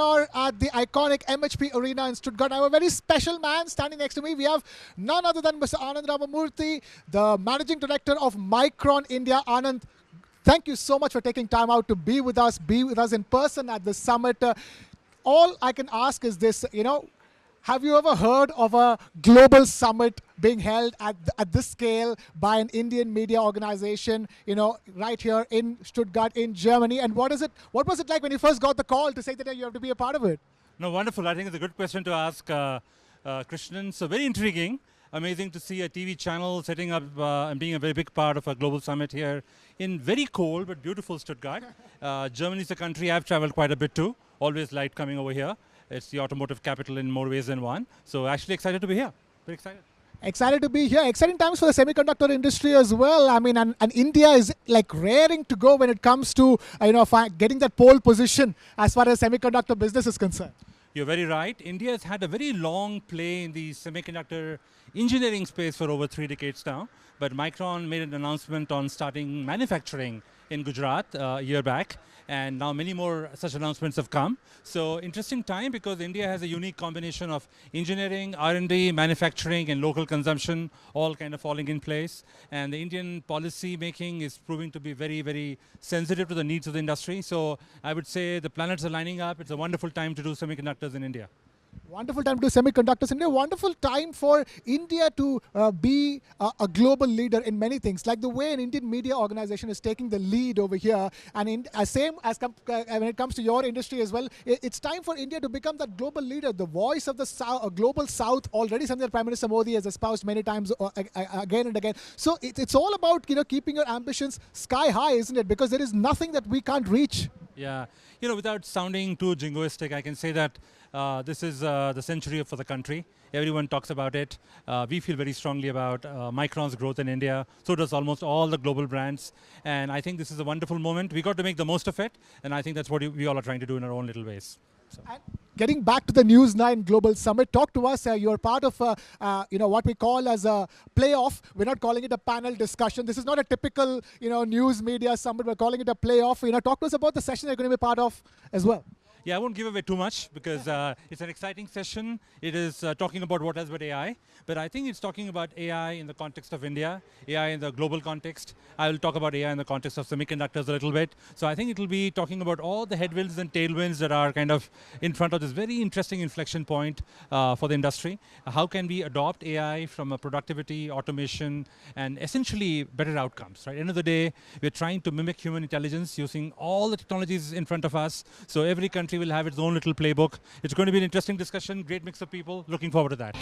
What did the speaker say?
here at the iconic MHP Arena in Stuttgart. I have a very special man standing next to me. We have none other than Mr. Anand Ramamoorthy, the Managing Director of Micron India. Anand, thank you so much for taking time out to be with us in person at the summit. All I can ask is this, have you ever heard of a global summit being held at this scale by an Indian media organization, right here in Stuttgart, in Germany? And what was it like when you first got the call to say that you have to be a part of it? No, wonderful. I think it's a good question to ask, Krishnan. So very intriguing. Amazing to see a TV channel setting up and being a very big part of a global summit here in very cold but beautiful Stuttgart. Germany is a country I've traveled quite a bit to. Always liked coming over here. It's the automotive capital in more ways than one. So actually excited to be here. Very excited. Excited to be here. Exciting times for the semiconductor industry as well. I mean, and India is like raring to go when it comes to getting that pole position as far as semiconductor business is concerned. You're very right. India has had a very long play in the semiconductor engineering space for over 3 decades now. But Micron made an announcement on starting manufacturing in Gujarat a year back. And now many more such announcements have come. So interesting time because India has a unique combination of engineering, R&D, manufacturing, and local consumption all kind of falling in place. And the Indian policy making is proving to be very, very sensitive to the needs of the industry. So I would say the planets are lining up. It's a wonderful time to do semiconductors in India. Wonderful time to do semiconductors in India. Wonderful time for India to be a global leader in many things, like the way an Indian media organization is taking the lead over here. And when it comes to your industry as well, it's time for India to become that global leader, the voice of the global South. Already something that Prime Minister Modi has espoused many times again and again. So it's all about keeping your ambitions sky high, isn't it? Because there is nothing that we can't reach. Yeah, without sounding too jingoistic, I can say that this is the century for the country. Everyone talks about it. We feel very strongly about Micron's growth in India. So does almost all the global brands. And I think this is a wonderful moment. We got to make the most of it. And I think that's what we all are trying to do in our own little ways. So. And getting back to the News9 Global Summit, talk to us. You're part of what we call as a playoff. We're not calling it a panel discussion. This is not a typical news media summit. We're calling it a playoff. Talk to us about the session you're going to be part of as well. Yeah, I won't give away too much because it's an exciting session. It is talking about what else but AI. But I think it's talking about AI in the context of India, AI in the global context. I will talk about AI in the context of semiconductors a little bit. So I think it will be talking about all the headwinds and tailwinds that are kind of in front of this very interesting inflection point for the industry. How can we adopt AI from a productivity, automation, and essentially better outcomes, right? End of the day, we're trying to mimic human intelligence using all the technologies in front of us. So every country will have its own little playbook. It's going to be an interesting discussion, great mix of people. Looking forward to that.